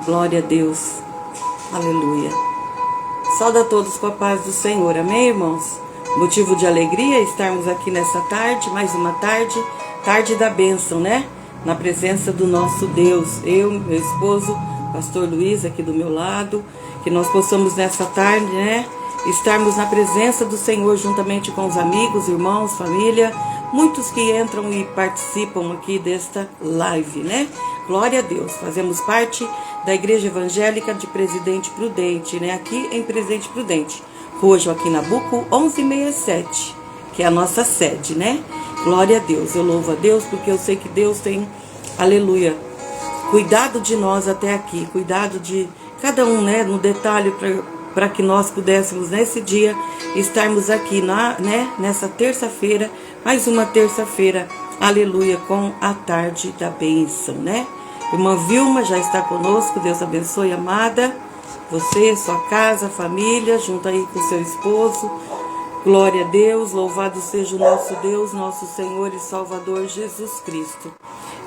Glória a Deus. Aleluia. Saúde a todos com a paz do Senhor. Amém, irmãos? Motivo de alegria estarmos aqui nessa tarde, mais uma tarde da bênção, né? Na presença do nosso Deus. Eu, meu esposo, pastor Luiz, aqui do meu lado. Que nós possamos nessa tarde, né? Estarmos na presença do Senhor juntamente com os amigos, irmãos, família. Muitos que entram e participam aqui desta live, né? Glória a Deus. Fazemos parte da Igreja Evangélica de Presidente Prudente, né? Aqui em Presidente Prudente. Rua Joaquim Nabuco, 1167, que é a nossa sede, né? Glória a Deus. Eu louvo a Deus porque eu sei que Deus tem, aleluia, cuidado de nós até aqui. Cuidado de cada um, né? No detalhe para que nós pudéssemos nesse dia estarmos aqui nessa terça-feira, mais uma terça-feira, aleluia, com a tarde da bênção, né? Irmã Vilma já está conosco, Deus abençoe, amada, você, sua casa, família, junto aí com seu esposo, glória a Deus, louvado seja o nosso Deus, nosso Senhor e Salvador Jesus Cristo.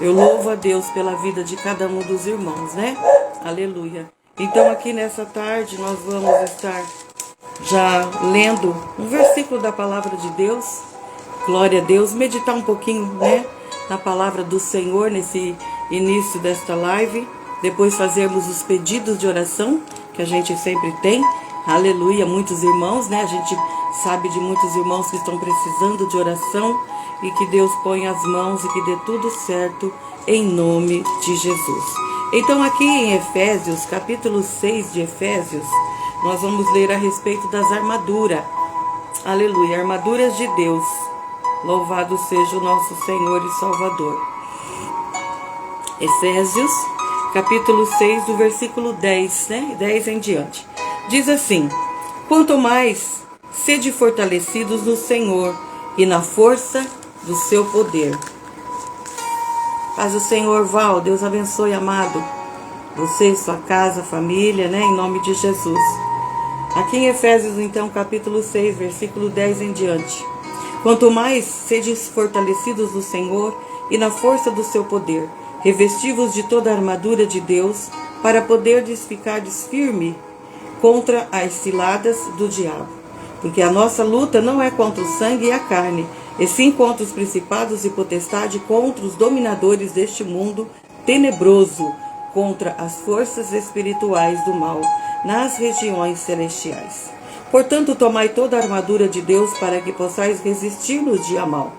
Eu louvo a Deus pela vida de cada um dos irmãos, né? Aleluia. Então aqui nessa tarde nós vamos estar já lendo um versículo da palavra de Deus, glória a Deus, meditar um pouquinho, né, na palavra do Senhor nesse início desta live, depois fazermos os pedidos de oração que a gente sempre tem, aleluia, muitos irmãos, né, a gente sabe de muitos irmãos que estão precisando de oração e que Deus ponha as mãos e que dê tudo certo em nome de Jesus. Então aqui em Efésios, capítulo 6 de Efésios, nós vamos ler a respeito das armaduras, aleluia, armaduras de Deus, louvado seja o nosso Senhor e Salvador. Efésios, capítulo 6, do versículo 10, né? 10 em diante. Diz assim: quanto mais sede fortalecidos no Senhor e na força do seu poder. Paz do Senhor, Val, Deus abençoe, amado. Você, sua casa, família, né? Em nome de Jesus. Aqui em Efésios, então, capítulo 6, versículo 10 em diante. Quanto mais sedes fortalecidos no Senhor e na força do seu poder, revestivos de toda a armadura de Deus, para poderdes ficardes firme contra as ciladas do diabo. Porque a nossa luta não é contra o sangue e a carne, e sim contra os principados e potestades, contra os dominadores deste mundo tenebroso, contra as forças espirituais do mal nas regiões celestiais. Portanto, tomai toda a armadura de Deus para que possais resistir no dia mau.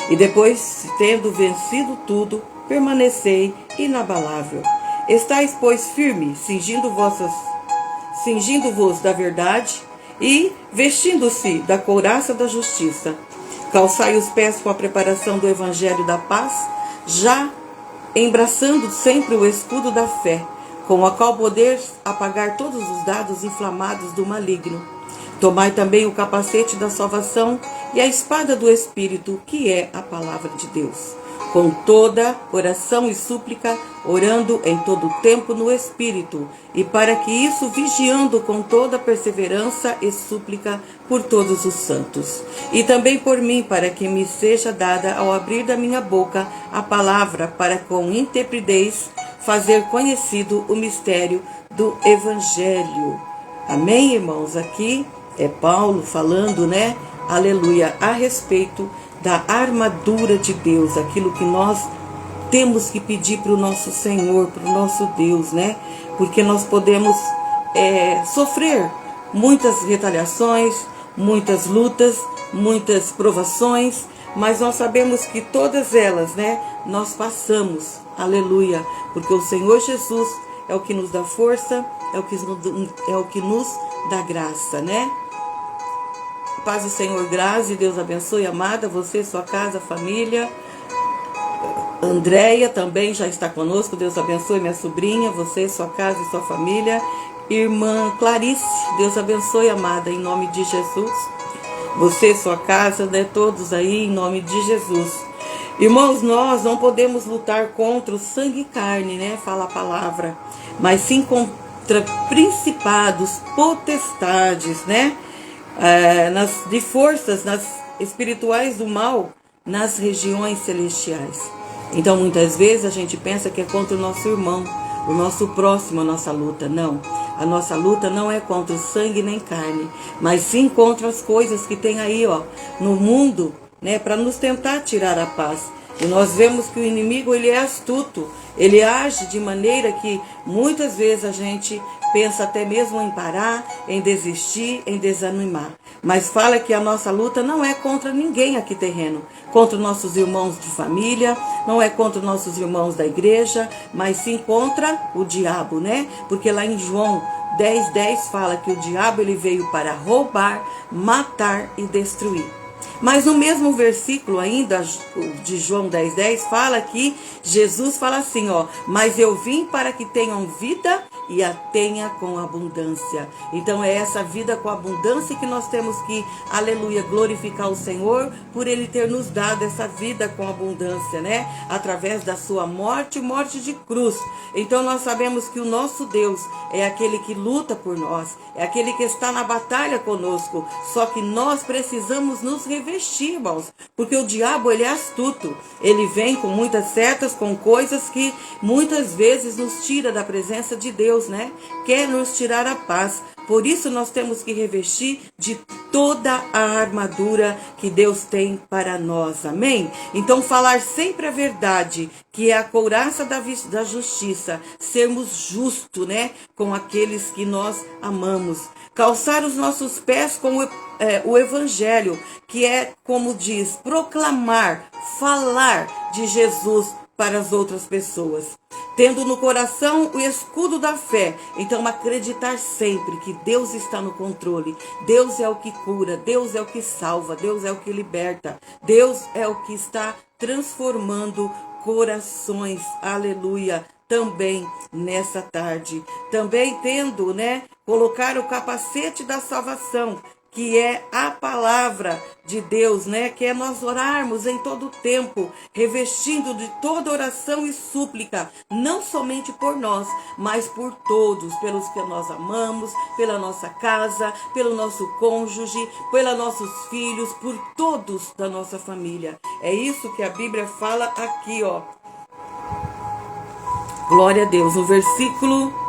E depois, tendo vencido tudo, permanecei inabalável. Estais, pois, firme, cingindo-vos da verdade e vestindo-se da couraça da justiça. Calçai os pés com a preparação do evangelho da paz, já embraçando sempre o escudo da fé, com a qual podeis apagar todos os dardos inflamados do maligno. Tomai também o capacete da salvação e a espada do Espírito, que é a palavra de Deus. Com toda oração e súplica, orando em todo tempo no Espírito, e para que isso vigiando com toda perseverança e súplica por todos os santos. E também por mim, para que me seja dada ao abrir da minha boca a palavra, para com intrepidez fazer conhecido o mistério do Evangelho. Amém, irmãos? Aqui é Paulo falando, né? Aleluia, a respeito da armadura de Deus, aquilo que nós temos que pedir para o nosso Senhor, para o nosso Deus, né? Porque nós podemos sofrer muitas retaliações, muitas lutas, muitas provações, mas nós sabemos que todas elas, né? Nós passamos, aleluia, porque o Senhor Jesus é o que nos dá força, é o que nos dá graça, né? Paz do Senhor, graça e Deus abençoe, amada, você, sua casa, família. Andréia também já está conosco, Deus abençoe, minha sobrinha, você, sua casa e sua família. Irmã Clarice, Deus abençoe, amada, em nome de Jesus. Você, sua casa, né, todos aí, em nome de Jesus. Irmãos, nós não podemos lutar contra o sangue e carne, né, fala a palavra, mas sim contra principados, potestades, né, de forças espirituais do mal nas regiões celestiais. Então muitas vezes a gente pensa que é contra o nosso irmão, o nosso próximo a nossa luta. Não, a nossa luta não é contra o sangue nem carne, mas sim contra as coisas que tem aí, ó, no mundo, né, para nos tentar tirar a paz. E nós vemos que o inimigo, ele é astuto, ele age de maneira que muitas vezes a gente pensa até mesmo em parar, em desistir, em desanimar. Mas fala que a nossa luta não é contra ninguém aqui terreno, contra nossos irmãos de família, não é contra nossos irmãos da igreja, mas sim contra o diabo, né? Porque lá em João 10:10 fala que o diabo ele veio para roubar, matar e destruir. Mas no mesmo versículo ainda de João 10:10 fala que Jesus fala assim, ó, mas eu vim para que tenham vida e a tenha com abundância. Então é essa vida com abundância que nós temos que, aleluia, glorificar o Senhor por Ele ter nos dado essa vida com abundância, né? Através da sua morte de cruz. Então nós sabemos que o nosso Deus é aquele que luta por nós, é aquele que está na batalha conosco. Só que nós precisamos nos revestir, irmãos, porque o diabo ele é astuto. Ele vem com muitas setas, com coisas que muitas vezes nos tira da presença de Deus, né? Quer nos tirar a paz. Por isso nós temos que revestir de toda a armadura que Deus tem para nós, amém? Então falar sempre a verdade, que é a couraça da justiça, sermos justos, né? Com aqueles que nós amamos. Calçar os nossos pés com o evangelho, que é, como diz, proclamar, falar de Jesus para as outras pessoas. Tendo no coração o escudo da fé. Então acreditar sempre que Deus está no controle. Deus é o que cura, Deus é o que salva, Deus é o que liberta. Deus é o que está transformando corações. Aleluia. Também nessa tarde. Também tendo, né, colocar o capacete da salvação, que é a palavra de Deus, né? Que é nós orarmos em todo tempo, revestindo de toda oração e súplica, não somente por nós, mas por todos, pelos que nós amamos, pela nossa casa, pelo nosso cônjuge, pelos nossos filhos, por todos da nossa família. É isso que a Bíblia fala aqui, ó. Glória a Deus. No versículo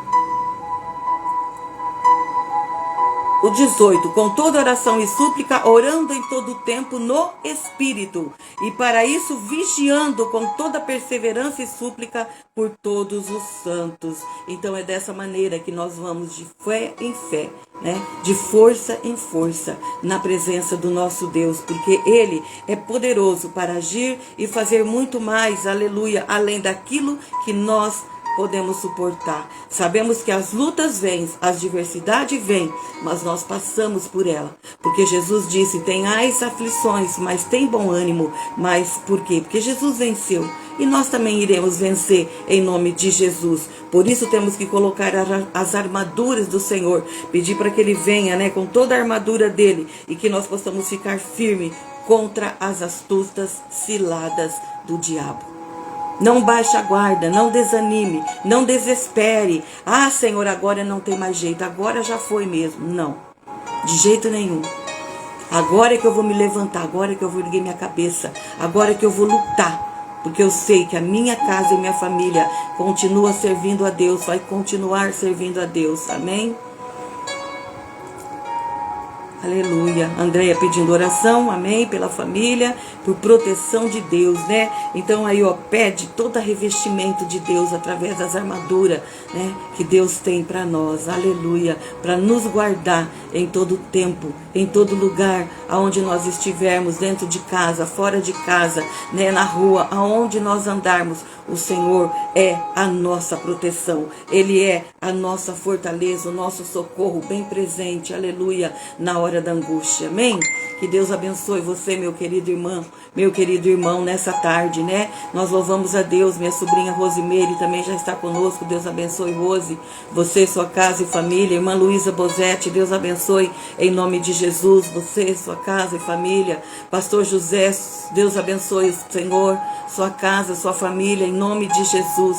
o 18, com toda oração e súplica, orando em todo tempo no Espírito, e para isso vigiando com toda perseverança e súplica por todos os santos. Então é dessa maneira que nós vamos de fé em fé, né? De força em força, na presença do nosso Deus, porque Ele é poderoso para agir e fazer muito mais, aleluia, além daquilo que nós podemos suportar. Sabemos que as lutas vêm, as adversidades vêm, mas nós passamos por ela. Porque Jesus disse, tenhais aflições, mas tem bom ânimo. Mas por quê? Porque Jesus venceu. E nós também iremos vencer em nome de Jesus. Por isso temos que colocar as armaduras do Senhor. Pedir para que Ele venha, né, com toda a armadura dele. E que nós possamos ficar firmes contra as astutas ciladas do diabo. Não baixe a guarda, não desanime, não desespere. Ah, Senhor, agora não tem mais jeito, agora já foi mesmo. Não, de jeito nenhum. Agora é que eu vou me levantar, agora é que eu vou erguer minha cabeça, agora é que eu vou lutar. Porque eu sei que a minha casa e minha família continua servindo a Deus, vai continuar servindo a Deus. Amém? Aleluia. Andréia pedindo oração, amém, pela família, por proteção de Deus, né? Então aí, ó, pede todo revestimento de Deus através das armaduras, né, que Deus tem para nós, aleluia, para nos guardar em todo tempo, em todo lugar, aonde nós estivermos, dentro de casa, fora de casa, né, na rua, aonde nós andarmos. O Senhor é a nossa proteção, Ele é a nossa fortaleza, o nosso socorro bem presente, aleluia, na hora da angústia, amém? Que Deus abençoe você, meu querido irmão, nessa tarde, né? Nós louvamos a Deus, minha sobrinha Rosimeire também já está conosco, Deus abençoe Rose, você, sua casa e família, irmã Luísa Bozetti, Deus abençoe em nome de Jesus, você, sua casa e família, pastor José, Deus abençoe o Senhor, sua casa, sua família, em nome de Jesus.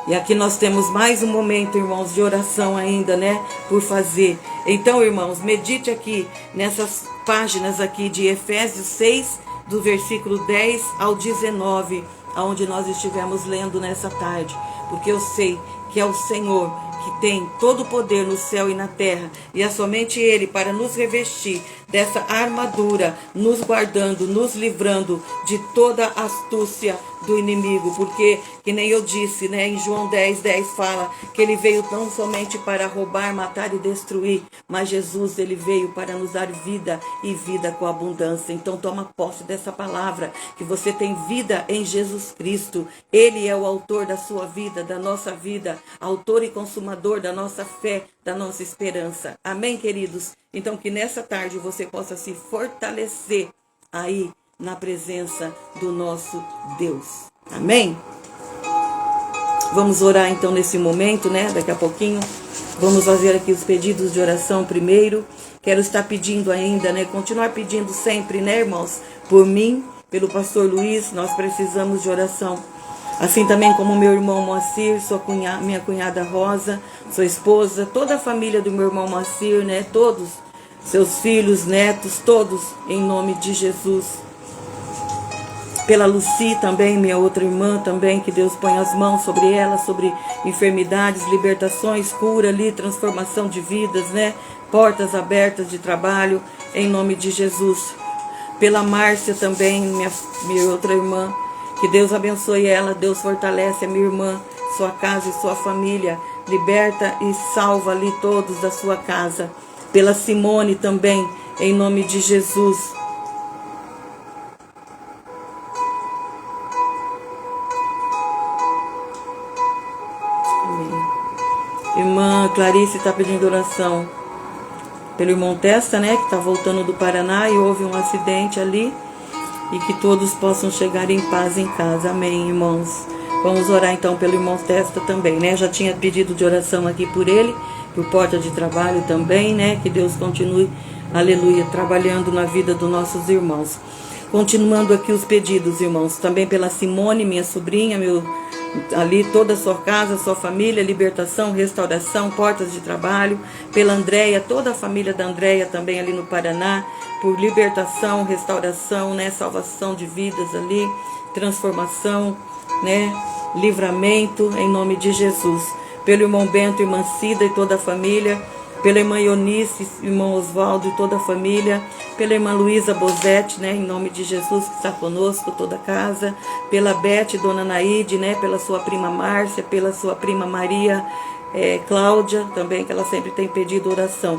E aqui nós temos mais um momento, irmãos, de oração ainda, né, por fazer. Então, irmãos, medite aqui nessas páginas aqui de Efésios 6, do versículo 10 ao 19. aonde nós estivemos lendo nessa tarde, porque eu sei que é o Senhor que tem todo o poder no céu e na terra, e é somente Ele para nos revestir dessa armadura, nos guardando, nos livrando de toda a astúcia do inimigo, porque, que nem eu disse, né, em João 10:10 fala que Ele veio não somente para roubar, matar e destruir, mas Jesus, Ele veio para nos dar vida e vida com abundância. Então toma posse dessa palavra, que você tem vida em Jesus Cristo. Ele é o autor da sua vida, da nossa vida, autor e consumador da nossa fé, da nossa esperança. Amém, queridos? Então que nessa tarde você possa se fortalecer aí na presença do nosso Deus. Amém? Vamos orar então nesse momento, né? Daqui a pouquinho. Vamos fazer aqui os pedidos de oração primeiro. Quero estar pedindo ainda, né? Continuar pedindo sempre, né, irmãos? Por mim, pelo pastor Luiz, nós precisamos de oração. Assim também como meu irmão Moacir, minha cunhada Rosa, sua esposa, toda a família do meu irmão Moacir, né? Todos, seus filhos, netos, todos, em nome de Jesus. Pela Lucy também, minha outra irmã também, que Deus põe as mãos sobre ela, sobre enfermidades, libertações, cura ali, transformação de vidas, né? Portas abertas de trabalho, em nome de Jesus. Pela Márcia também, minha outra irmã, que Deus abençoe ela, Deus fortalece a minha irmã, sua casa e sua família, liberta e salva ali todos da sua casa. Pela Simone também, em nome de Jesus. Irmã Clarice está pedindo oração pelo irmão Testa, né, que está voltando do Paraná e houve um acidente ali, e que todos possam chegar em paz em casa. Amém, irmãos. Vamos orar então pelo irmão Testa também, né? Já tinha pedido de oração aqui por ele, por porta de trabalho também, né? Que Deus continue, aleluia, trabalhando na vida dos nossos irmãos. Continuando aqui os pedidos, irmãos, também pela Simone, minha sobrinha, ali toda a sua casa, sua família, libertação, restauração, portas de trabalho. Pela Andréia, toda a família da Andréia também ali no Paraná, por libertação, restauração, né, salvação de vidas ali, transformação, né, livramento, em nome de Jesus. Pelo irmão Bento, irmã Cida e toda a família. Pela irmã Ionice, irmão Oswaldo e toda a família. Pela irmã Luísa Bozetti, né, em nome de Jesus, que está conosco, toda a casa. Pela Beth, dona Naide, né, pela sua prima Márcia, pela sua prima Maria Cláudia, também, que ela sempre tem pedido oração.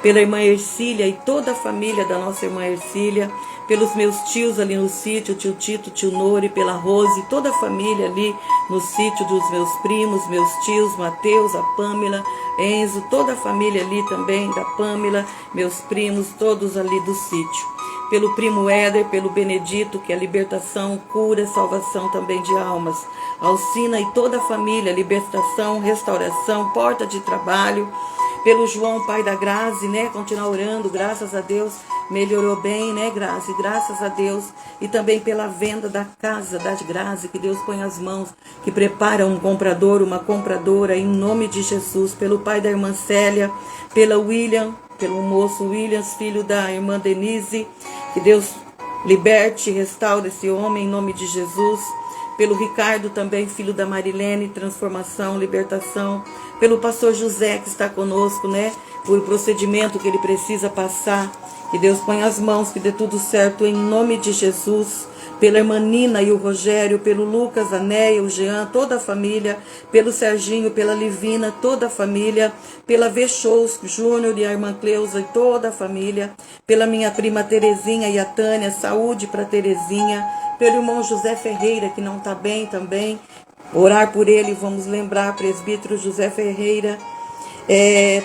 Pela irmã Ercília e toda a família da nossa irmã Ercília. Pelos meus tios ali no sítio, tio Tito, tio Nori, pela Rose, toda a família ali no sítio dos meus primos, meus tios, Mateus, a Pâmela, Enzo, toda a família ali também da Pâmela, meus primos, todos ali do sítio. Pelo primo Éder, pelo Benedito, que é libertação, cura, salvação também de almas. Alcina e toda a família, libertação, restauração, porta de trabalho. Pelo João, pai da Grazi, né? Continuar orando, graças a Deus, melhorou bem, né, Grazi? Graças a Deus. E também pela venda da casa da Grazi, que Deus põe as mãos, que prepara um comprador, uma compradora, em nome de Jesus. Pelo pai da irmã Célia, pela William, pelo moço Williams, filho da irmã Denise, que Deus liberte e restaure esse homem, em nome de Jesus. Pelo Ricardo também, filho da Marilene, transformação, libertação. Pelo pastor José, que está conosco, né? Por procedimento que ele precisa passar. Que Deus ponha as mãos, que dê tudo certo em nome de Jesus. Pela irmã Nina e o Rogério, pelo Lucas, a Néia, o Jean, toda a família. Pelo Serginho, pela Livina, toda a família. Pela Vechous Júnior e a irmã Cleusa e toda a família. Pela minha prima Terezinha e a Tânia, saúde para Terezinha. Pelo irmão José Ferreira, que não está bem também. Orar por ele, vamos lembrar, presbítero José Ferreira.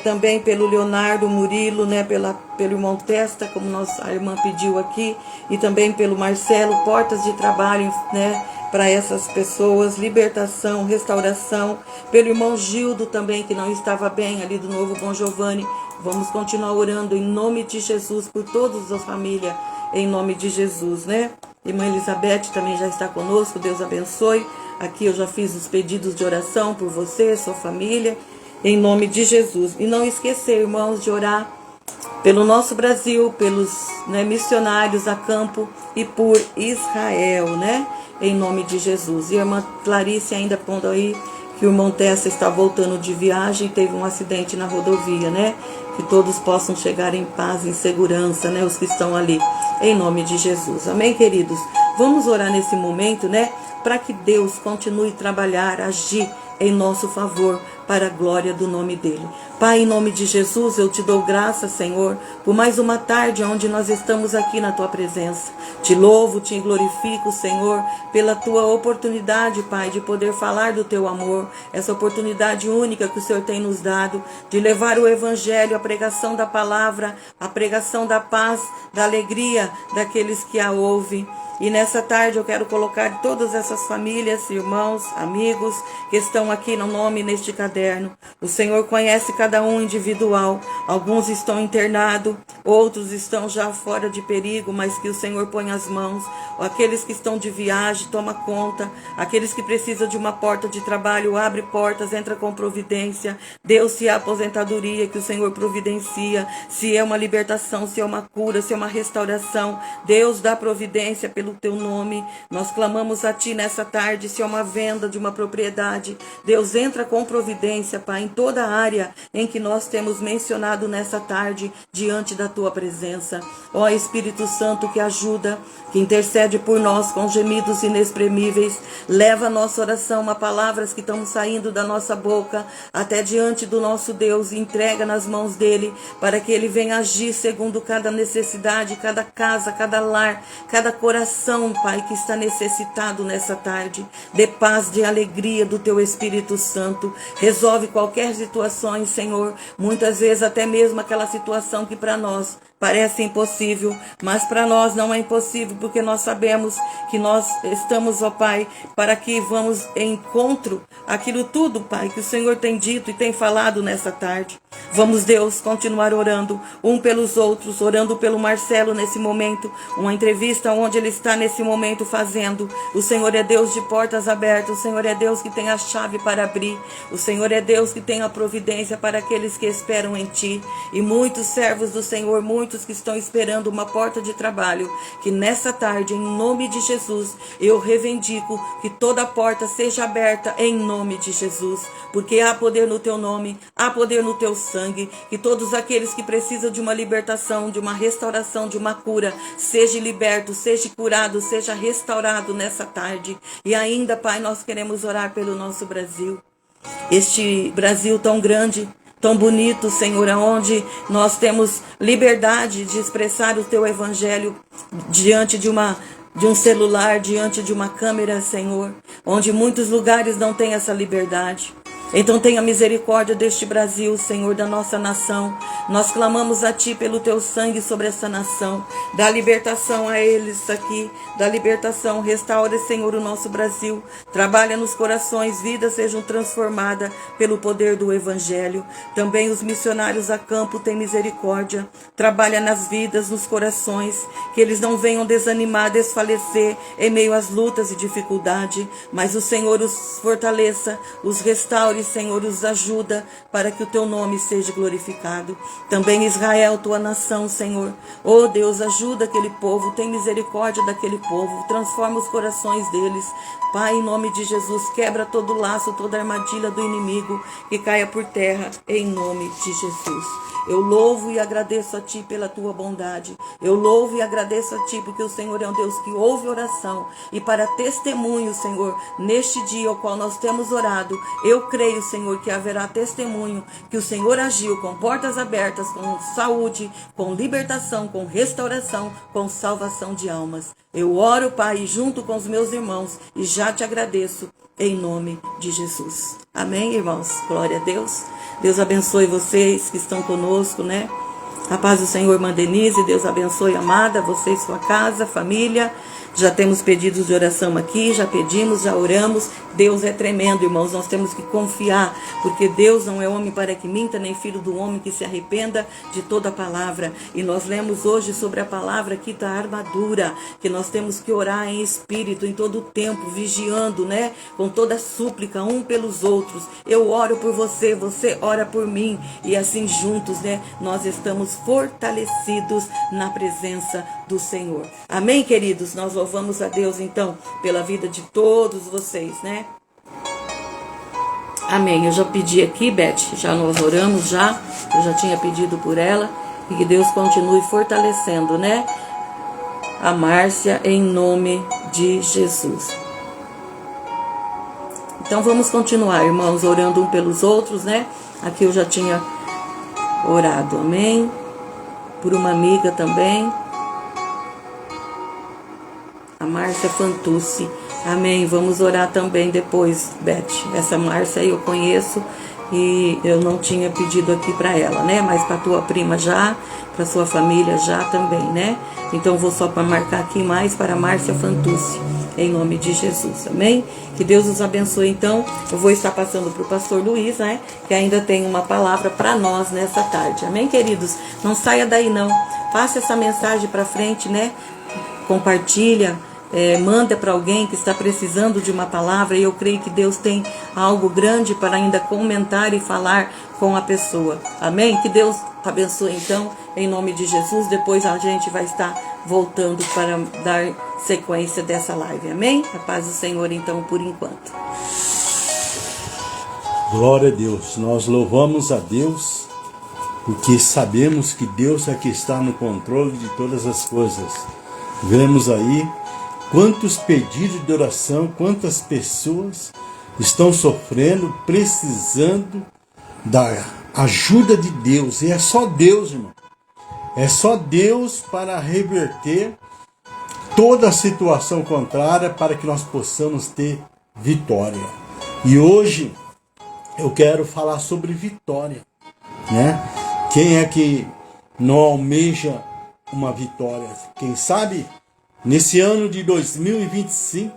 Também pelo Leonardo Murilo, né, pelo irmão Testa, como a irmã pediu aqui, e também pelo Marcelo, portas de trabalho, né, para essas pessoas, libertação, restauração. Pelo irmão Gildo também, que não estava bem, ali do Novo Bom Giovanni. Vamos continuar orando em nome de Jesus por todas as famílias, em nome de Jesus, né? Irmã Elizabeth também já está conosco, Deus abençoe. Aqui eu já fiz os pedidos de oração por você, sua família, em nome de Jesus. E não esquecer, irmãos, de orar pelo nosso Brasil, pelos missionários a campo e por Israel, né? Em nome de Jesus. E a irmã Clarice ainda pondo aí que o irmão Tessa está voltando de viagem, teve um acidente na rodovia, né? Que todos possam chegar em paz, em segurança, né? Os que estão ali, em nome de Jesus. Amém, queridos? Vamos orar nesse momento, né? Para que Deus continue a trabalhar, agir em nosso favor, para a glória do nome dele. Pai, em nome de Jesus, eu te dou graça, Senhor, por mais uma tarde onde nós estamos aqui na tua presença. Te louvo, te glorifico, Senhor, pela tua oportunidade, Pai, de poder falar do teu amor, essa oportunidade única que o Senhor tem nos dado, de levar o evangelho, a pregação da palavra, a pregação da paz, da alegria daqueles que a ouvem. E nessa tarde eu quero colocar todas essas famílias, irmãos, amigos que estão aqui no nome neste caderno. O Senhor conhece cada um individual. Alguns estão internados, outros estão já fora de perigo, mas que o Senhor põe as mãos. Aqueles que estão de viagem, toma conta. Aqueles que precisam de uma porta de trabalho, abre portas, entra com providência. Deus, se há aposentadoria, que o Senhor providencia. Se é uma libertação, se é uma cura, se é uma restauração, Deus dá providência pelo teu nome. Nós clamamos a ti nessa tarde. Se é uma venda de uma propriedade, Deus entra com providência, Pai, em toda a área em que nós temos mencionado nessa tarde, diante da tua presença. Ó Espírito Santo, que ajuda, que intercede por nós com gemidos inexprimíveis, leva a nossa oração a palavras que estão saindo da nossa boca até diante do nosso Deus, e entrega nas mãos dele, para que ele venha agir segundo cada necessidade, cada casa, cada lar, cada coração, Pai, que está necessitado nessa tarde. Dê paz, de alegria do teu Espírito Santo. Resolve qualquer situação, Senhor. Muitas vezes até mesmo aquela situação que para nós parece impossível, mas para nós não é impossível, porque nós sabemos que nós estamos, ó Pai, para que vamos em encontro aquilo tudo, Pai, que o Senhor tem dito e tem falado nessa tarde. Vamos, Deus, continuar orando um pelos outros, orando pelo Marcelo nesse momento, uma entrevista onde ele está nesse momento fazendo. O Senhor é Deus de portas abertas, o Senhor é Deus que tem a chave para abrir, o Senhor é Deus que tem a providência para aqueles que esperam em Ti. E muitos servos do Senhor, muitos que estão esperando uma porta de trabalho, que nessa tarde, em nome de Jesus, eu reivindico que toda porta seja aberta em nome de Jesus, porque há poder no Teu nome, há poder no Teu sangue. Que todos aqueles que precisam de uma libertação, de uma restauração, de uma cura, seja liberto, seja curado, seja restaurado nessa tarde. E ainda, Pai, nós queremos orar pelo nosso Brasil, este Brasil tão grande, tão bonito, Senhor, onde nós temos liberdade de expressar o Teu Evangelho diante de um celular, diante de uma câmera, Senhor, onde muitos lugares não têm essa liberdade. Então tenha misericórdia deste Brasil, Senhor, da nossa nação. Nós clamamos a Ti pelo Teu sangue sobre essa nação. Dá libertação a eles aqui, dá libertação. Restaura, Senhor, o nosso Brasil. Trabalha nos corações, vidas sejam transformadas pelo poder do Evangelho. Também os missionários a campo têm misericórdia. Trabalha nas vidas, nos corações, que eles não venham desanimar, desfalecer em meio às lutas e dificuldade, mas o Senhor os fortaleça, os restaure, Senhor, os ajuda para que o Teu nome seja glorificado. Também Israel, Tua nação, Senhor. Oh Deus, ajuda aquele povo, tem misericórdia daquele povo, transforma os corações deles. Pai, em nome de Jesus, quebra todo laço, toda armadilha do inimigo, que caia por terra, em nome de Jesus. Eu louvo e agradeço a Ti pela Tua bondade. Eu louvo e agradeço a Ti porque o Senhor é um Deus que ouve oração. E para testemunho, Senhor, neste dia ao qual nós temos orado, eu creio, Senhor, que haverá testemunho, que o Senhor agiu com portas abertas, com saúde, com libertação, com restauração, com salvação de almas. Eu oro, Pai, junto com os meus irmãos, e já Te agradeço, em nome de Jesus. Amém, irmãos? Glória a Deus. Deus abençoe vocês que estão conosco, né? A paz do Senhor, irmã Denise. Deus abençoe, amada, você e sua casa, família. Já temos pedidos de oração aqui, já pedimos, já oramos. Deus é tremendo, irmãos, nós temos que confiar, porque Deus não é homem para que minta, nem filho do homem que se arrependa de toda a palavra. E nós lemos hoje sobre a palavra aqui da armadura, que nós temos que orar em espírito, em todo o tempo, vigiando, né? Com toda súplica, um pelos outros. Eu oro por você, você ora por mim, e assim juntos, né? Nós estamos sermos fortalecidos na presença do Senhor. Amém, queridos? Nós louvamos a Deus, então, pela vida de todos vocês, né? Amém. Eu já pedi aqui, Beth, já nós oramos já. Eu já tinha pedido por ela. E que Deus continue fortalecendo, né? A Márcia, em nome de Jesus. Então vamos continuar, irmãos, orando um pelos outros, né? Aqui eu já tinha orado, amém? Por uma amiga também. A Márcia Fantucci. Amém. Vamos orar também depois, Beth. Essa Márcia eu conheço e eu não tinha pedido aqui para ela, né? Mas para tua prima já, para sua família já também, né? Então vou só para marcar aqui mais para a Márcia Fantucci, em nome de Jesus, amém? Que Deus os abençoe. Então eu vou estar passando para o pastor Luiz, né? Que ainda tem uma palavra para nós nessa tarde, amém, queridos? Não saia daí não, passe essa mensagem para frente, né? Compartilha. Manda para alguém que está precisando de uma palavra, e eu creio que Deus tem algo grande para ainda comentar e falar com a pessoa, amém? Que Deus abençoe então, em nome de Jesus. Depois a gente vai estar voltando para dar sequência dessa live, amém? A paz do Senhor então, por enquanto. Glória a Deus, nós louvamos a Deus porque sabemos que Deus é que está no controle de todas as coisas. Vemos aí quantos pedidos de oração, quantas pessoas estão sofrendo, precisando da ajuda de Deus. E é só Deus, irmão. É só Deus para reverter toda a situação contrária para que nós possamos ter vitória. E hoje eu quero falar sobre vitória, né? Quem é que não almeja uma vitória? Quem sabe nesse ano de 2025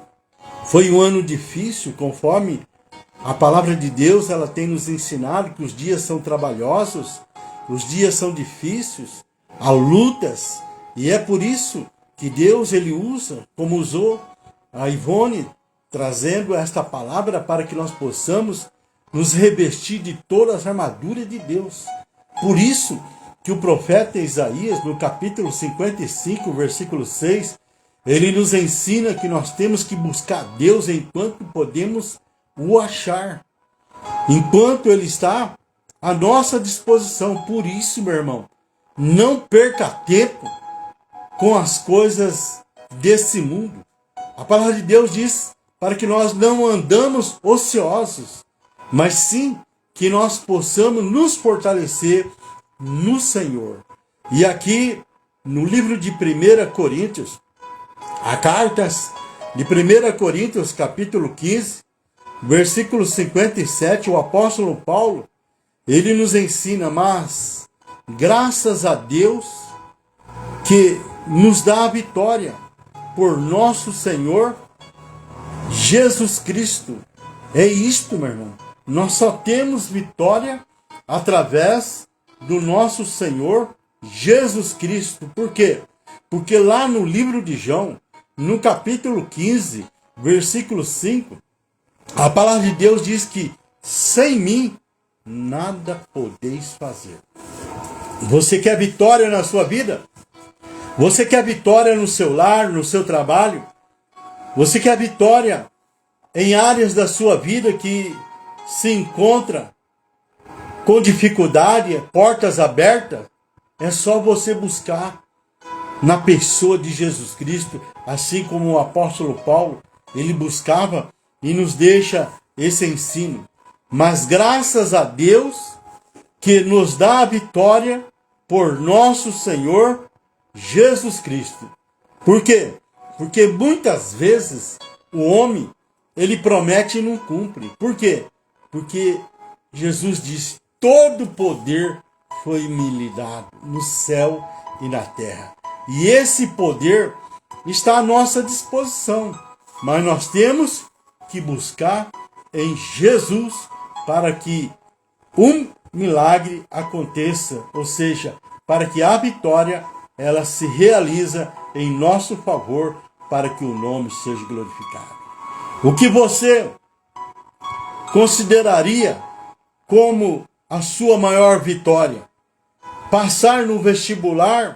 foi um ano difícil, conforme a palavra de Deus ela tem nos ensinado que os dias são trabalhosos, os dias são difíceis, há lutas, e é por isso que Deus ele usa, como usou a Ivone, trazendo esta palavra para que nós possamos nos revestir de todas as armaduras de Deus. Por isso que o profeta Isaías, no capítulo 55, versículo 6, ele nos ensina que nós temos que buscar Deus enquanto podemos o achar, enquanto Ele está à nossa disposição. Por isso, meu irmão, não perca tempo com as coisas desse mundo. A palavra de Deus diz para que nós não andamos ociosos, mas sim que nós possamos nos fortalecer no Senhor. E aqui, no livro de 1 Coríntios, a cartas de 1 Coríntios, capítulo 15, versículo 57, o apóstolo Paulo, ele nos ensina, mas graças a Deus que nos dá a vitória por nosso Senhor Jesus Cristo. É isto, meu irmão. Nós só temos vitória através do nosso Senhor Jesus Cristo. Por quê? Porque lá no livro de João, no capítulo 15, versículo 5, a palavra de Deus diz que sem mim nada podeis fazer. Você quer vitória na sua vida? Você quer vitória no seu lar, no seu trabalho? Você quer vitória em áreas da sua vida que se encontra com dificuldade, portas abertas? É só você buscar na pessoa de Jesus Cristo, assim como o apóstolo Paulo, ele buscava e nos deixa esse ensino. Mas graças a Deus que nos dá a vitória por nosso Senhor Jesus Cristo. Por quê? Porque muitas vezes o homem, ele promete e não cumpre. Por quê? Porque Jesus disse, todo poder foi me dado no céu e na terra. E esse poder está à nossa disposição. Mas nós temos que buscar em Jesus para que um milagre aconteça. Ou seja, para que a vitória ela se realiza em nosso favor para que o nome seja glorificado. O que você consideraria como a sua maior vitória? passar no vestibular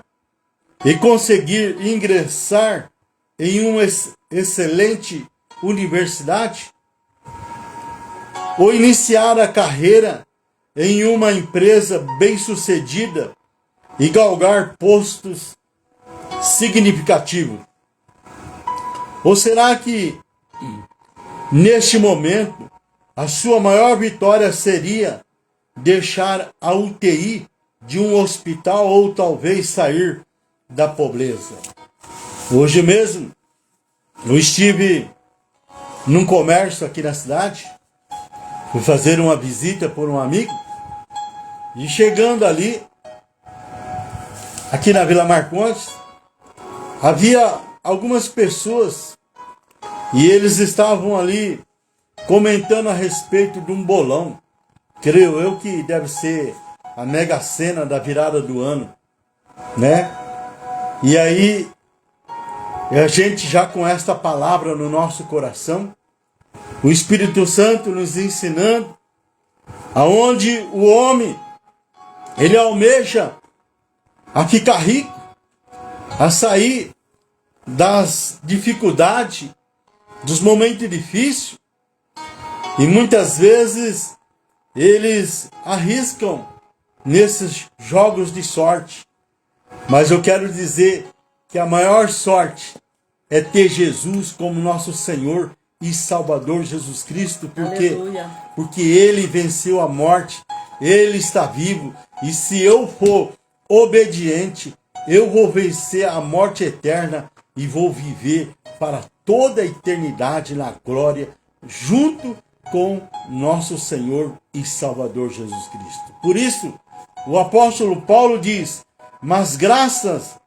e conseguir ingressar em uma excelente universidade? Ou iniciar a carreira em uma empresa bem-sucedida e galgar postos significativos? Ou será que, neste momento, a sua maior vitória seria deixar a UTI de um hospital ou talvez sair da pobreza? Hoje mesmo, eu estive num comércio aqui na cidade, fui fazer uma visita por um amigo, e chegando ali, aqui na Vila Marcondes, havia algumas pessoas e eles estavam ali comentando a respeito de um bolão. Creio eu que deve ser a Mega Sena da virada do ano, né? E aí, a gente já com esta palavra no nosso coração, o Espírito Santo nos ensinando, aonde o homem, ele almeja a ficar rico, a sair das dificuldades, dos momentos difíceis, e muitas vezes eles arriscam nesses jogos de sorte. Mas eu quero dizer que a maior sorte é ter Jesus como nosso Senhor e Salvador Jesus Cristo, porque Ele venceu a morte, Ele está vivo, e se eu for obediente, eu vou vencer a morte eterna e vou viver para toda a eternidade na glória, junto com nosso Senhor e Salvador Jesus Cristo. Por isso, o apóstolo Paulo diz: mas graças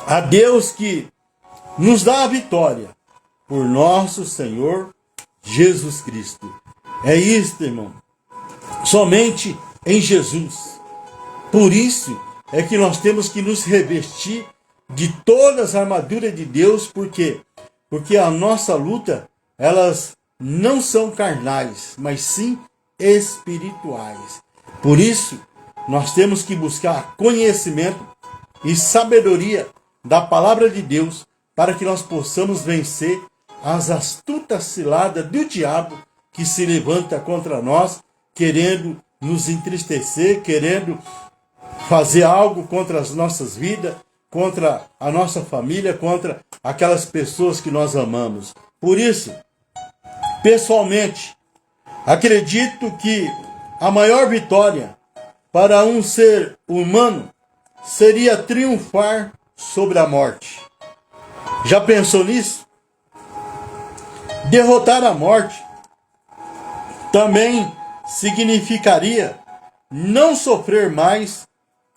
a Deus que nos dá a vitória por nosso Senhor Jesus Cristo. É isto, irmão. Somente em Jesus. Por isso é que nós temos que nos revestir de todas as armaduras de Deus. Por quê? Porque a nossa luta, elas não são carnais, mas sim espirituais. Por isso, nós temos que buscar conhecimento e sabedoria da palavra de Deus para que nós possamos vencer as astutas ciladas do diabo que se levanta contra nós, querendo nos entristecer, querendo fazer algo contra as nossas vidas, contra a nossa família, contra aquelas pessoas que nós amamos. Por isso, pessoalmente, acredito que a maior vitória para um ser humano seria triunfar sobre a morte. Já pensou nisso? Derrotar a morte também significaria não sofrer mais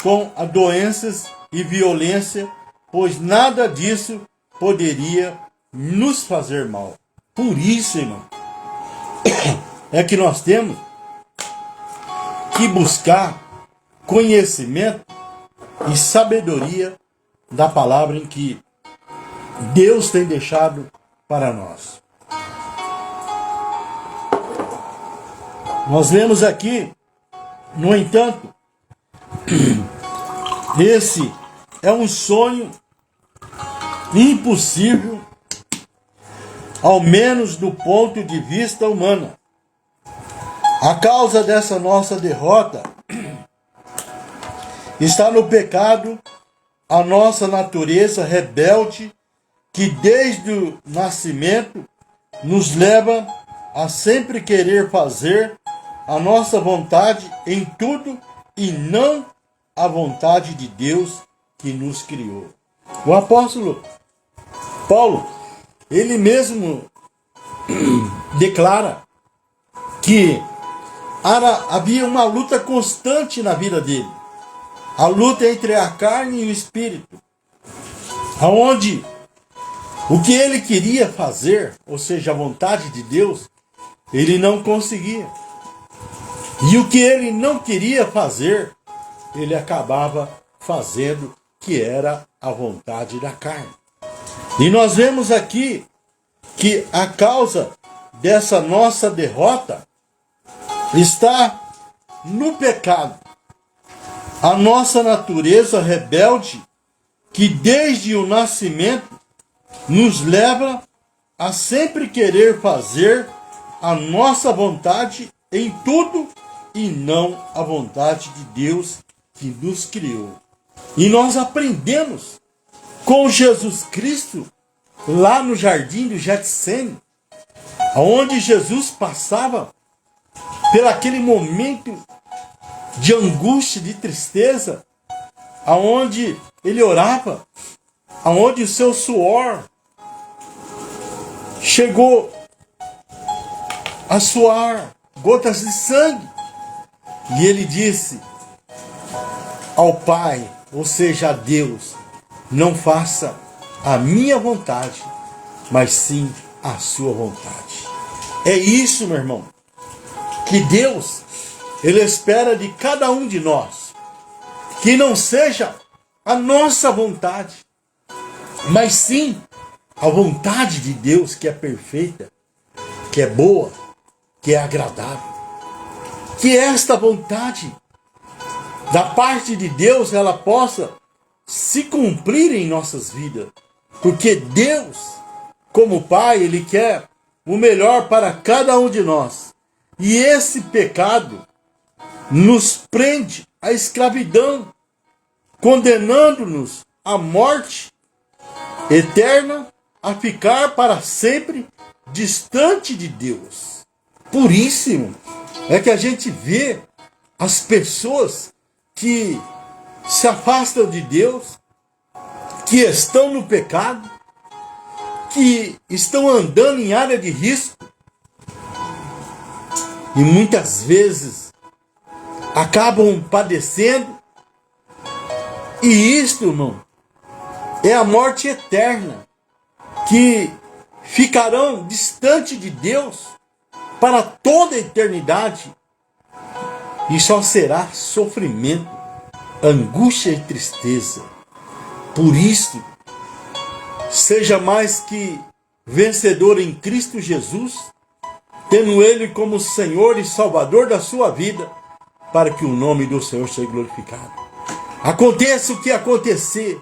com as doenças e violência, pois nada disso poderia nos fazer mal. Por isso, irmão, é que nós temos que buscar conhecimento e sabedoria da palavra em que Deus tem deixado para nós. Nós vemos aqui, no entanto, esse é um sonho impossível, ao menos do ponto de vista humano. A causa dessa nossa derrota está no pecado, a nossa natureza rebelde, que desde o nascimento nos leva a sempre querer fazer a nossa vontade em tudo e não a vontade de Deus que nos criou. O apóstolo Paulo, ele mesmo declara que havia uma luta constante na vida dele. A luta entre a carne e o espírito. Aonde o que ele queria fazer, ou seja, a vontade de Deus, ele não conseguia. E o que ele não queria fazer, ele acabava fazendo, que era a vontade da carne. E nós vemos aqui que a causa dessa nossa derrota está no pecado. a nossa natureza rebelde, que desde o nascimento nos leva a sempre querer fazer a nossa vontade em tudo e não a vontade de Deus que nos criou. E nós aprendemos com Jesus Cristo lá no jardim do Getsêmani, onde Jesus passava por aquele momento de angústia, de tristeza, aonde ele orava, aonde o seu suor chegou a suar gotas de sangue. E ele disse ao Pai, ou seja, a Deus: não faça a minha vontade, mas sim a sua vontade. É isso, meu irmão, que Deus, Ele espera de cada um de nós, que não seja a nossa vontade, mas sim a vontade de Deus, que é perfeita, que é boa, que é agradável. Que esta vontade da parte de Deus, ela possa se cumprir em nossas vidas. Porque Deus, como Pai, Ele quer o melhor para cada um de nós. E esse pecado nos prende à escravidão, condenando-nos à morte eterna, a ficar para sempre distante de Deus. Por isso é que a gente vê as pessoas que se afastam de Deus, que estão no pecado, que estão andando em área de risco, e muitas vezes acabam padecendo. E isto, irmão, é a morte eterna, que ficarão distante de Deus para toda a eternidade, e só será sofrimento, angústia e tristeza. Por isso, seja mais que vencedor em Cristo Jesus, tendo Ele como Senhor e Salvador da sua vida, para que o nome do Senhor seja glorificado. Aconteça o que acontecer,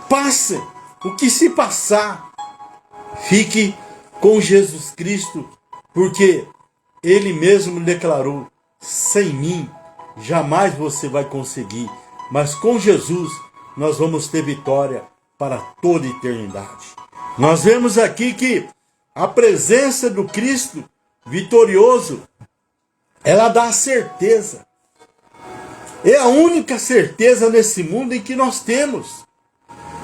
passe o que se passar, fique com Jesus Cristo, porque Ele mesmo declarou: sem mim jamais você vai conseguir, mas com Jesus nós vamos ter vitória para toda a eternidade. Nós vemos aqui que a presença do Cristo vitorioso, ela dá certeza. É a única certeza nesse mundo em que nós temos,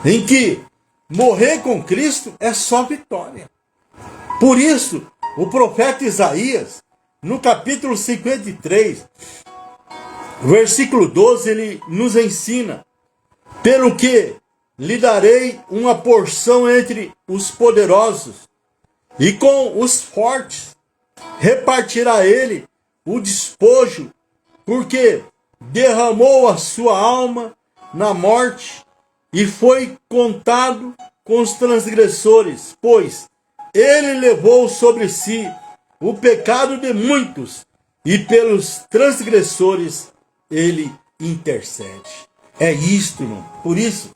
em que morrer com Cristo é só vitória. Por isso, o profeta Isaías, no capítulo 53, versículo 12, ele nos ensina: pelo que lhe darei uma porção entre os poderosos, e com os fortes repartirá ele o despojo, porque derramou a sua alma na morte e foi contado com os transgressores, pois ele levou sobre si o pecado de muitos, e pelos transgressores ele intercede. É isto, irmão. Por isso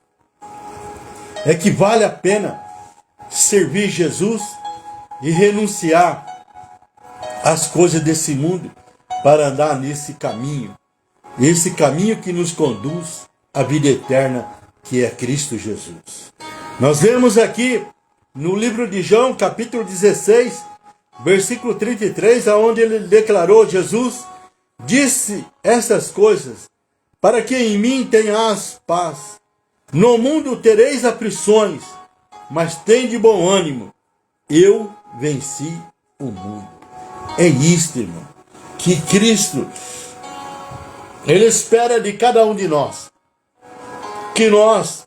é que vale a pena servir Jesus e renunciar às coisas desse mundo para andar nesse caminho. Esse caminho que nos conduz à vida eterna, que é Cristo Jesus. Nós vemos aqui no livro de João, capítulo 16, versículo 33, onde ele declarou: Jesus disse essas coisas para que em mim tenhas paz. No mundo tereis aflições, mas tende bom ânimo. Eu venci o mundo. É isto, irmão, que Cristo, Ele espera de cada um de nós. Que nós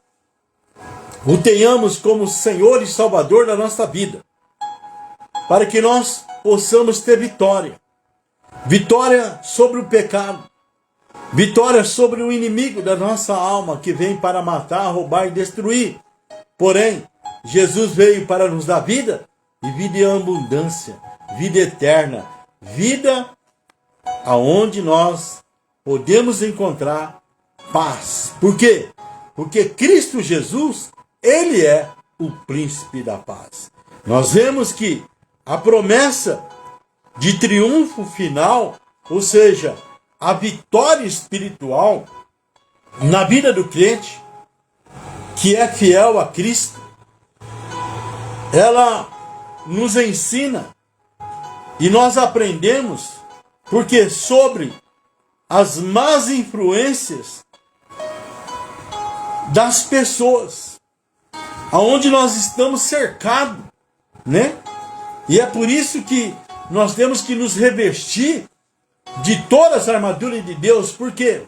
o tenhamos como Senhor e Salvador da nossa vida, para que nós possamos ter vitória. Vitória sobre o pecado. Vitória sobre o inimigo da nossa alma, que vem para matar, roubar e destruir. Porém, Jesus veio para nos dar vida, e vida em abundância, vida eterna, vida aonde nós podemos encontrar paz. Por quê? Porque Cristo Jesus, ele é o príncipe da paz. Nós vemos que a promessa de triunfo final, ou seja, a vitória espiritual na vida do crente, que é fiel a Cristo, ela nos ensina e nós aprendemos porque sobre as más influências das pessoas, aonde nós estamos cercados, né? E é por isso que nós temos que nos revestir de todas as armaduras de Deus. Por quê?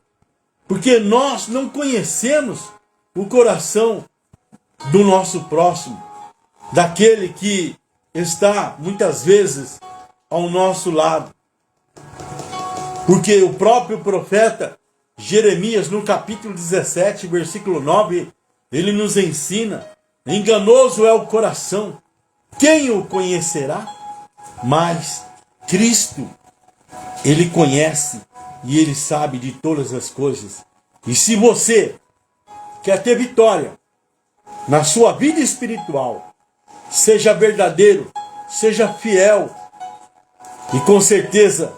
Porque nós não conhecemos o coração do nosso próximo, daquele que está muitas vezes ao nosso lado. Porque o próprio profeta Jeremias, no capítulo 17, versículo 9, ele nos ensina: enganoso é o coração, quem o conhecerá? Mas Cristo, ele conhece e ele sabe de todas as coisas. E se você quer ter vitória na sua vida espiritual, seja verdadeiro, seja fiel, e com certeza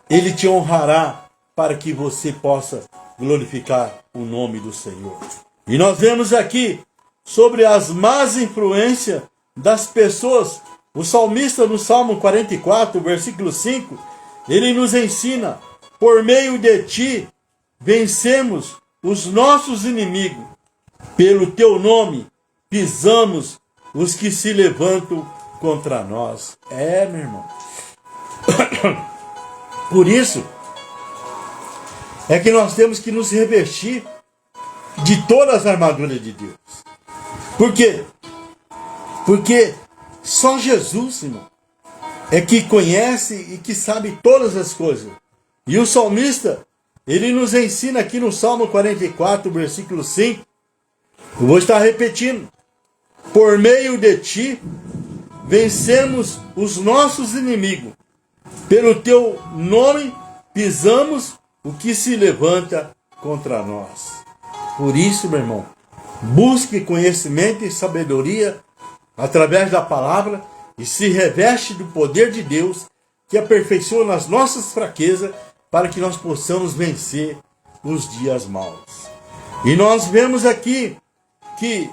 ele te honrará para que você possa glorificar o nome do Senhor. E nós vemos aqui sobre as más influências das pessoas. O salmista no Salmo 44, versículo 5, ele nos ensina: por meio de ti vencemos os nossos inimigos, pelo teu nome pisamos os que se levantam contra nós. É, meu irmão. Por isso é que nós temos que nos revestir de todas as armaduras de Deus. Por quê? Porque só Jesus, irmão, é que conhece e que sabe todas as coisas. E o salmista, ele nos ensina aqui no Salmo 44, versículo 5, eu vou estar repetindo: por meio de ti vencemos os nossos inimigos, pelo teu nome pisamos o que se levanta contra nós. Por isso, meu irmão, busque conhecimento e sabedoria através da palavra e se reveste do poder de Deus, que aperfeiçoa as nossas fraquezas, para que nós possamos vencer os dias maus. E nós vemos aqui que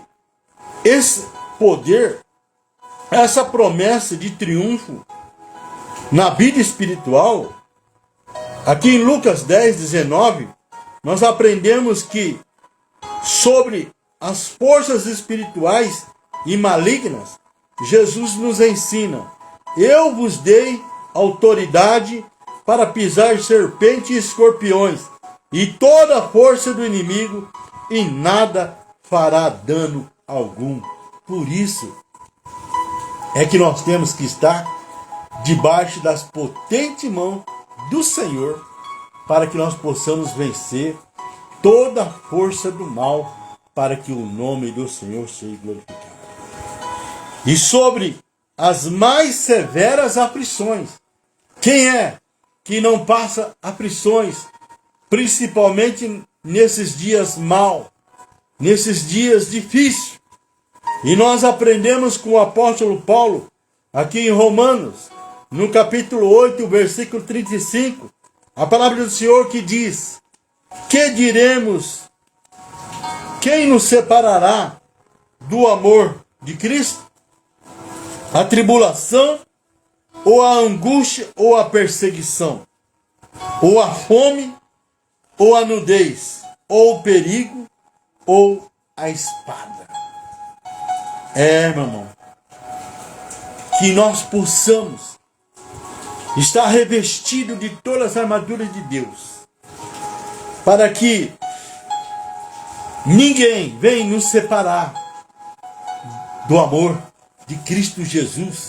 esse poder, essa promessa de triunfo na vida espiritual, aqui em Lucas 10, 19, nós aprendemos que sobre as forças espirituais e malignas, Jesus nos ensina: eu vos dei autoridade para pisar serpentes e escorpiões, e toda a força do inimigo, e nada fará dano algum. Por isso é que nós temos que estar debaixo das potentes mãos do Senhor, para que nós possamos vencer toda a força do mal, para que o nome do Senhor seja glorificado. E sobre as mais severas aflições, quem é que não passa aflições, principalmente nesses dias maus, nesses dias difíceis? E nós aprendemos com o apóstolo Paulo, aqui em Romanos, no capítulo 8, versículo 35, a palavra do Senhor que diz: que diremos? Quem nos separará do amor de Cristo? A tribulação, ou a angústia, ou a perseguição, ou a fome, ou a nudez, ou o perigo, ou a espada. É, meu irmão, que nós possamos estar revestido de todas as armaduras de Deus, para que ninguém venha nos separar do amor de Cristo Jesus,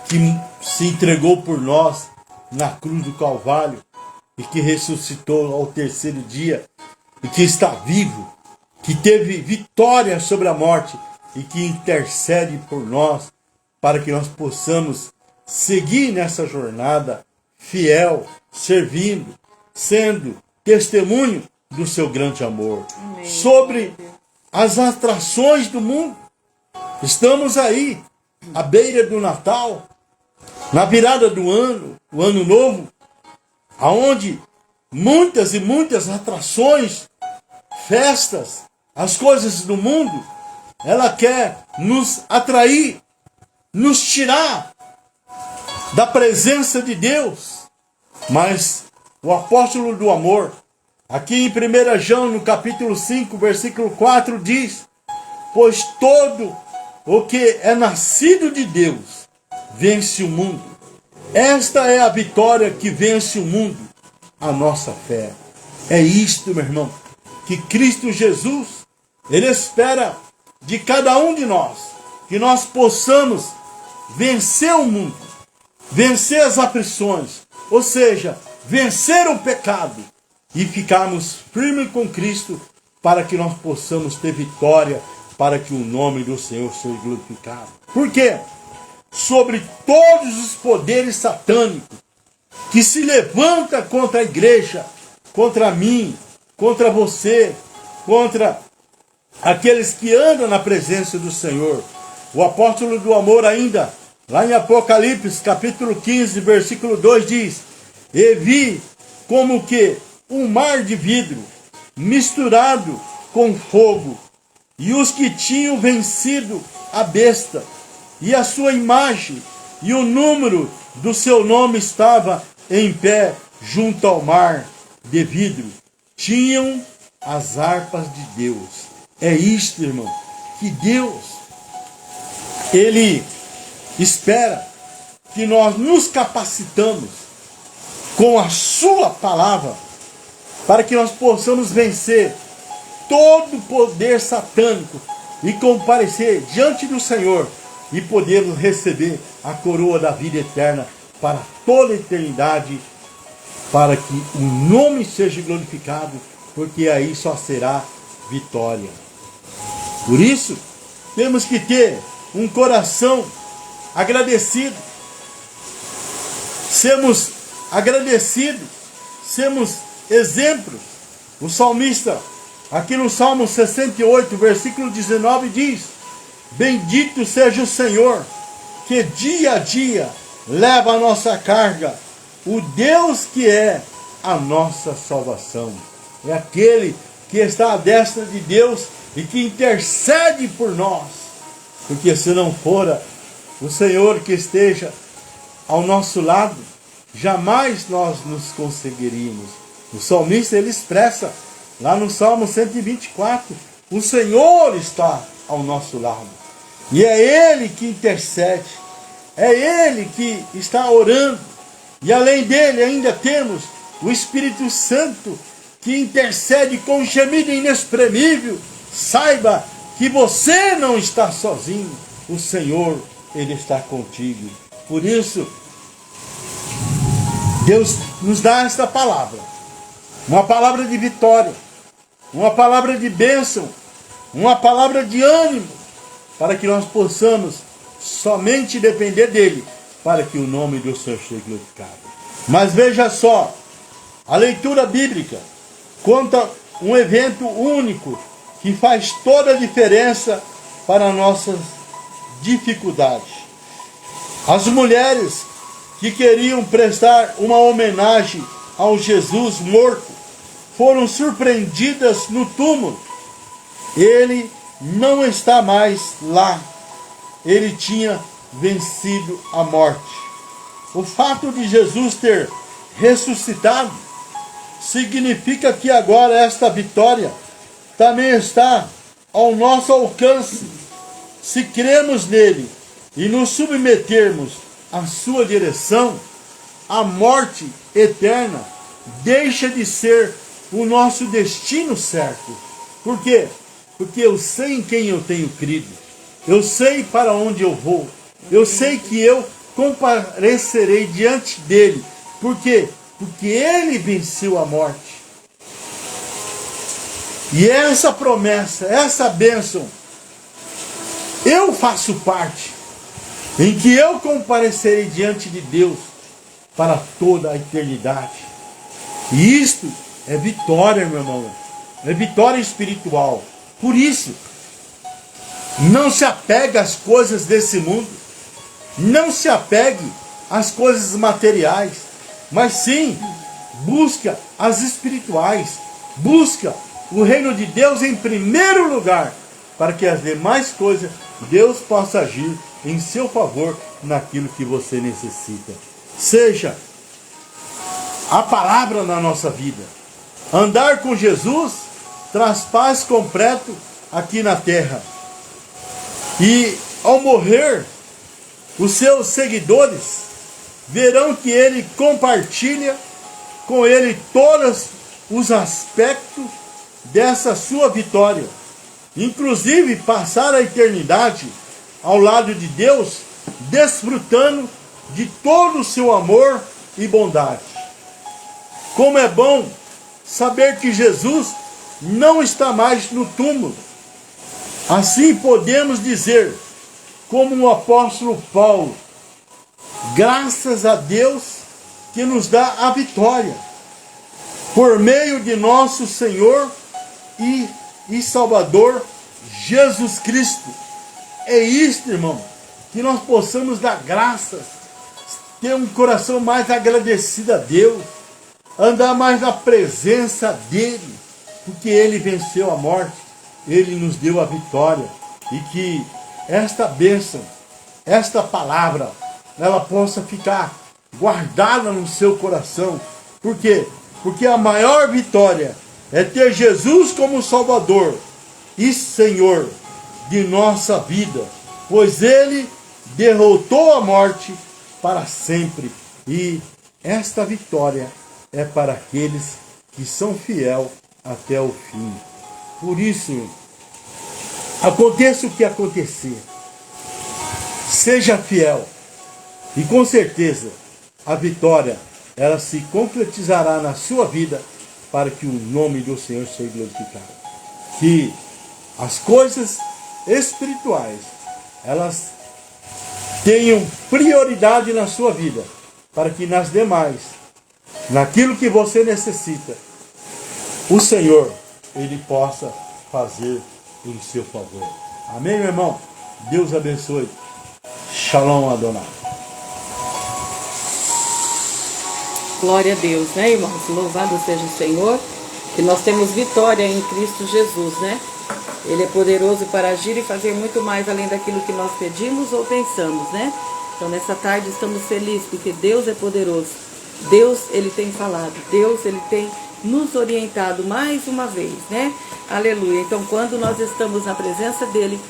que se entregou por nós na cruz do Calvário e que ressuscitou ao terceiro dia e que está vivo, que teve vitória sobre a morte e que intercede por nós, para que nós possamos seguir nessa jornada fiel, servindo, sendo testemunho do seu grande amor. Amém. Sobre as atrações do mundo. Estamos aí, à beira do Natal, na virada do ano, o ano novo, aonde muitas e muitas atrações, festas, as coisas do mundo, ela quer nos atrair, nos tirar da presença de Deus. Mas o apóstolo do amor, aqui em 1 João, no capítulo 5, versículo 4, diz: pois todo o que é nascido de Deus vence o mundo. Esta é a vitória que vence o mundo, a nossa fé. É isto, meu irmão, que Cristo Jesus, Ele espera de cada um de nós, que nós possamos vencer o mundo, vencer as aflições, ou seja, vencer o pecado e ficarmos firmes com Cristo, para que nós possamos ter vitória, para que o nome do Senhor seja glorificado. Por quê? Sobre todos os poderes satânicos que se levanta contra a igreja, contra mim, contra você, contra aqueles que andam na presença do Senhor. O apóstolo do amor ainda, lá em Apocalipse, capítulo 15, versículo 2, diz: e vi como que um mar de vidro misturado com fogo, e os que tinham vencido a besta, e a sua imagem, e o número do seu nome estava em pé junto ao mar de vidro. Tinham as harpas de Deus. É isto, irmão, que Deus, Ele espera que nós nos capacitamos com a sua palavra, para que nós possamos vencer todo o poder satânico e comparecer diante do Senhor e podermos receber a coroa da vida eterna para toda a eternidade, para que o nome seja glorificado, porque aí só será vitória. Por isso, temos que ter um coração agradecido. Sermos agradecidos, sermos exemplos. O salmista, aqui no Salmo 68, versículo 19, diz: bendito seja o Senhor, que dia a dia leva a nossa carga, o Deus que é a nossa salvação. É aquele que está à destra de Deus e que intercede por nós. Porque se não fora o Senhor que esteja ao nosso lado, jamais nós nos conseguiríamos. O salmista, ele expressa lá no Salmo 124, o Senhor está ao nosso lado. E é Ele que intercede, é Ele que está orando. E além dele ainda temos o Espírito Santo, que intercede com gemido inexprimível. Saiba que você não está sozinho, o Senhor, Ele está contigo. Por isso, Deus nos dá esta palavra, uma palavra de vitória, uma palavra de bênção, uma palavra de ânimo, para que nós possamos somente depender dEle, para que o nome do Senhor seja glorificado. Mas veja só, a leitura bíblica conta um evento único que faz toda a diferença para nossas dificuldades. As mulheres que queriam prestar uma homenagem ao Jesus morto foram surpreendidas no túmulo. Ele não está mais lá. Ele tinha vencido a morte. O fato de Jesus ter ressuscitado significa que agora esta vitória também está ao nosso alcance. Se cremos nele e nos submetermos à sua direção, a morte eterna deixa de ser o nosso destino certo. Por quê? Porque eu sei em quem eu tenho crido. Eu sei para onde eu vou. Eu sei que eu comparecerei diante dele. Por quê? Porque ele venceu a morte. E essa promessa, essa bênção, eu faço parte, em que eu comparecerei diante de Deus para toda a eternidade. E isto é vitória, meu irmão. é vitória espiritual. Por isso, não se apegue às coisas desse mundo, não se apegue às coisas materiais, mas sim, busca as espirituais, busca o reino de Deus em primeiro lugar, para que as demais coisas Deus possa agir em seu favor naquilo que você necessita. Seja a palavra na nossa vida. Andar com Jesus traz paz completo aqui na terra. E ao morrer, os seus seguidores verão que ele compartilha com ele todos os aspectos dessa sua vitória. Inclusive passar a eternidade ao lado de Deus, desfrutando de todo o seu amor e bondade. Como é bom saber que Jesus não está mais no túmulo. Assim podemos dizer, como o apóstolo Paulo, graças a Deus que nos dá a vitória, por meio de nosso Senhor e Salvador Jesus Cristo. É isto, irmão, que nós possamos dar graças, ter um coração mais agradecido a Deus, andar mais na presença dEle, porque Ele venceu a morte, Ele nos deu a vitória, e que esta bênção, esta palavra, ela possa ficar guardada no seu coração. Por quê? Porque a maior vitória é ter Jesus como Salvador e Senhor de nossa vida, pois Ele derrotou a morte para sempre, e esta vitória é para aqueles que são fiéis até o fim. Por isso, aconteça o que acontecer, seja fiel, e com certeza a vitória ela se concretizará na sua vida, para que o nome do Senhor seja glorificado. Que as coisas espirituais elas tenham prioridade na sua vida, para que nas demais, naquilo que você necessita, o Senhor Ele possa fazer em seu favor. Amém, meu irmão? Deus abençoe. Shalom Adonai. Glória a Deus, né, irmãos? Louvado seja o Senhor, que nós temos vitória em Cristo Jesus, né? Ele é poderoso para agir e fazer muito mais além daquilo que nós pedimos ou pensamos, né? Então, nessa tarde estamos felizes, porque Deus é poderoso. Deus, Ele tem falado. Deus, Ele tem nos orientado mais uma vez, né? Aleluia. Então, quando nós estamos na presença dEle,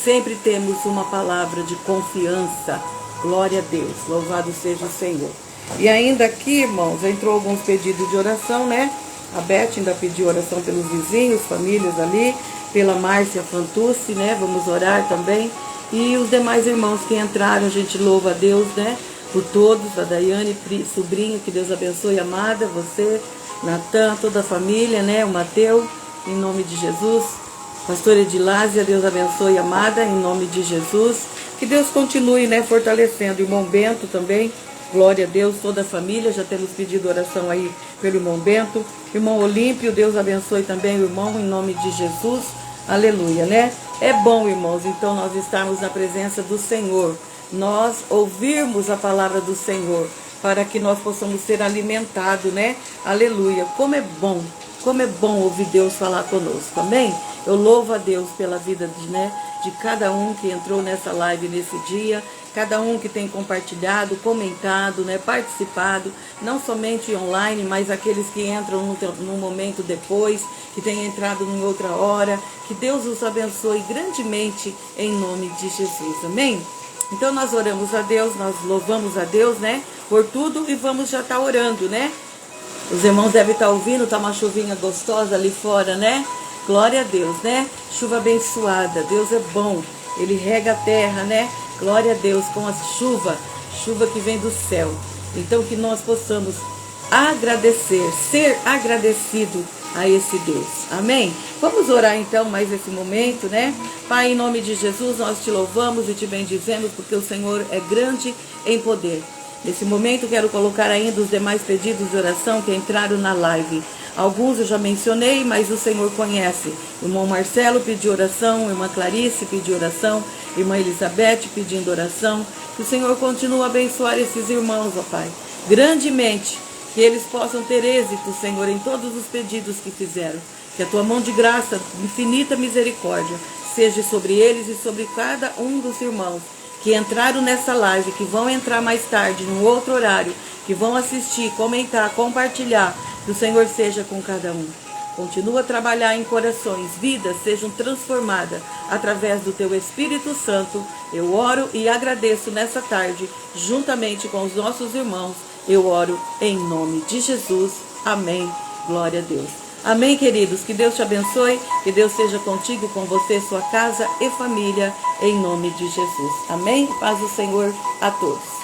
sempre temos uma palavra de confiança. Glória a Deus. Louvado seja o Senhor. E ainda aqui, irmãos, entrou alguns pedidos de oração, né? A Beth ainda pediu oração pelos vizinhos, famílias ali, pela Márcia Fantucci, né? Vamos orar também. E os demais irmãos que entraram, a gente louva a Deus, né? Por todos, a Daiane, sobrinho, que Deus abençoe, amada, você, Natan, toda a família, né? O Mateus, em nome de Jesus. Pastora Edilásia, Deus abençoe, amada, em nome de Jesus. Que Deus continue, né? Fortalecendo. Irmão Bento também. Glória a Deus, toda a família, já temos pedido oração aí pelo irmão Bento. Irmão Olímpio, Deus abençoe também o irmão, em nome de Jesus. Aleluia, né? É bom, irmãos, então nós estarmos na presença do Senhor. Nós ouvirmos a palavra do Senhor, para que nós possamos ser alimentados, né? Aleluia. Como é bom ouvir Deus falar conosco, amém? Eu louvo a Deus pela vida de cada um que entrou nessa live nesse dia, cada um que tem compartilhado, comentado, né, participado, não somente online, mas aqueles que entram num momento depois, que têm entrado em outra hora. Que Deus os abençoe grandemente em nome de Jesus, amém? Então nós oramos a Deus, nós louvamos a Deus, né, por tudo, e vamos já estar orando, né? Os irmãos devem estar ouvindo, tá uma chuvinha gostosa ali fora, né? Glória a Deus, né? Chuva abençoada, Deus é bom, Ele rega a terra, né? Glória a Deus, com a chuva que vem do céu. Então que nós possamos agradecer, ser agradecido a esse Deus, amém? Vamos orar então mais esse momento, né? Pai, em nome de Jesus, nós te louvamos e te bendizemos, porque o Senhor é grande em poder. Nesse momento quero colocar ainda os demais pedidos de oração que entraram na live. Alguns eu já mencionei, mas o Senhor conhece. Irmão Marcelo pediu oração, irmã Clarice pediu oração, irmã Elizabeth pedindo oração. Que o Senhor continue a abençoar esses irmãos, ó Pai, grandemente. Que eles possam ter êxito, Senhor, em todos os pedidos que fizeram. Que a tua mão de graça, infinita misericórdia, seja sobre eles e sobre cada um dos irmãos que entraram nessa live, que vão entrar mais tarde, num outro horário, que vão assistir, comentar, compartilhar. Que o Senhor seja com cada um. Continua a trabalhar em corações, vidas sejam transformadas através do Teu Espírito Santo. Eu oro e agradeço nessa tarde, juntamente com os nossos irmãos. Eu oro em nome de Jesus. Amém. Glória a Deus. Amém, queridos. Que Deus te abençoe. Que Deus seja contigo, com você, sua casa e família. Em nome de Jesus. Amém. Paz do Senhor a todos.